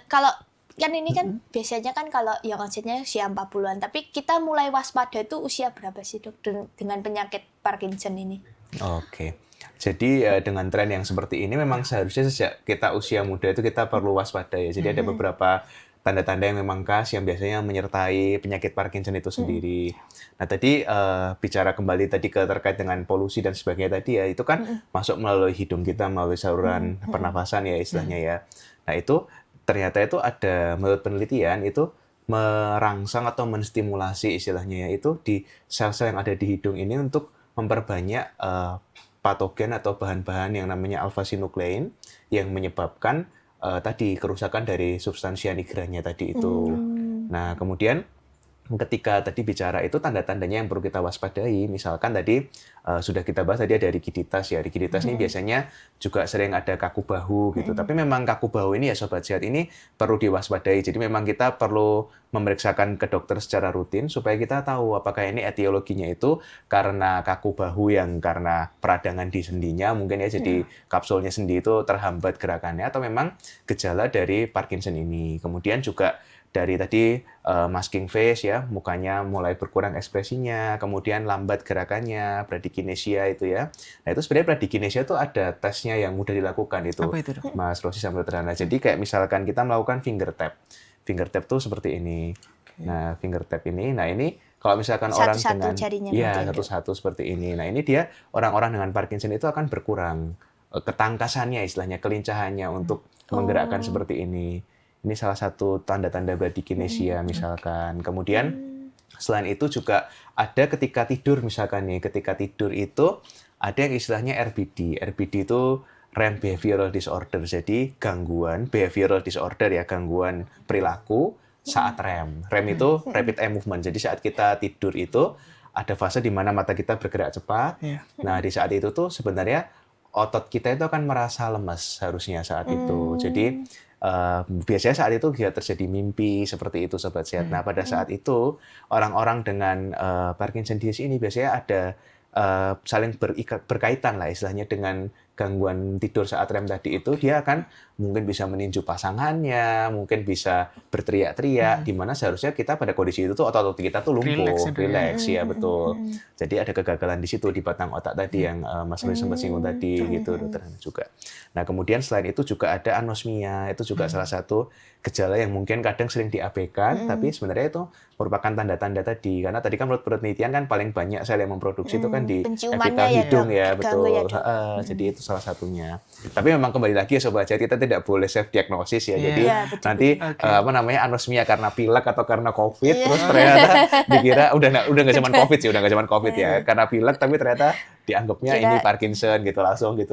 Kalau kan ini kan biasanya kan kalau yang onsetnya usia 40-an, tapi kita mulai waspada itu usia berapa sih dok dengan penyakit Parkinson ini? Oke. Jadi dengan tren yang seperti ini memang seharusnya sejak kita usia muda itu kita perlu waspada ya. Jadi ada beberapa tanda-tanda yang memang khas yang biasanya menyertai penyakit Parkinson itu sendiri. Nah tadi bicara kembali tadi terkait dengan polusi dan sebagainya tadi ya, itu kan masuk melalui hidung kita, melalui saluran pernafasan ya istilahnya ya. Nah itu ternyata itu ada, menurut penelitian itu merangsang atau menstimulasi istilahnya ya, itu di sel-sel yang ada di hidung ini untuk memperbanyak patogen atau bahan-bahan yang namanya alpha-synuclein yang menyebabkan tadi kerusakan dari substansia nigranya tadi itu. Nah, kemudian ketika tadi bicara itu tanda-tandanya yang perlu kita waspadai, misalkan tadi sudah kita bahas tadi ada rigiditas ya. Rigiditas ini biasanya juga sering ada kaku bahu gitu. Tapi memang kaku bahu ini ya Sobat Sehat ini perlu diwaspadai. Jadi memang kita perlu memeriksakan ke dokter secara rutin supaya kita tahu apakah ini etiologinya itu karena kaku bahu yang karena peradangan di sendinya mungkin ya, jadi kapsulnya sendi itu terhambat gerakannya, atau memang gejala dari Parkinson ini. Kemudian juga dari tadi masking face ya, mukanya mulai berkurang ekspresinya, kemudian lambat gerakannya, bradykinesia itu ya. Nah itu sebenarnya bradykinesia itu ada tesnya yang mudah dilakukan itu. Apa itu, Dok? Mas Rosi sambil terana. Jadi kayak misalkan kita melakukan finger tap. Finger tap tuh seperti ini. Nah finger tap ini, nah ini kalau misalkan orang Satu-satu dengan jarinya ya nanti, Dok. satu-satu seperti ini. Nah ini dia orang-orang dengan Parkinson itu akan berkurang ketangkasannya istilahnya, kelincahannya untuk menggerakkan seperti ini. Ini salah satu tanda-tanda bradykinesia misalkan. Kemudian selain itu juga ada ketika tidur misalkan nih, ketika tidur itu ada yang istilahnya RBD. RBD itu REM Behavioral Disorder. Jadi gangguan behavioral disorder ya, gangguan perilaku saat REM. REM itu Rapid Eye Movement. Jadi saat kita tidur itu ada fase di mana mata kita bergerak cepat. Nah, di saat itu tuh sebenarnya otot kita itu akan merasa lemas harusnya saat itu. Jadi biasanya saat itu dia terjadi mimpi seperti itu Sobat Sehat. Nah pada saat itu orang-orang dengan Parkinson disease ini biasanya ada saling berkaitan lah istilahnya dengan gangguan tidur saat REM tadi itu. Dia akan mungkin bisa meninju pasangannya, mungkin bisa berteriak-teriak, di mana seharusnya kita pada kondisi itu tuh otot-otot kita tuh lumpuh, rileks ya betul. Jadi ada kegagalan di situ di batang otak tadi yang Mas Roy sempat singgung tadi gitu dokter juga. Nah kemudian selain itu juga ada anosmia, itu juga salah satu gejala yang mungkin kadang sering diabaikan, tapi sebenarnya itu merupakan tanda-tanda tadi. Karena tadi kan menurut penelitian kan paling banyak sel yang memproduksi itu kan di epitel hidung ya, betul. Jadi itu salah satunya. Tapi memang kembali lagi ya Sobat Sehat, kita tidak boleh self diagnosis ya. Jadi nanti apa namanya anosmia karena pilek atau karena COVID, terus ternyata dikira udah nggak zaman COVID sih, udah nggak zaman COVID ya. Karena pilek tapi ternyata dianggapnya ini Parkinson gitu langsung gitu.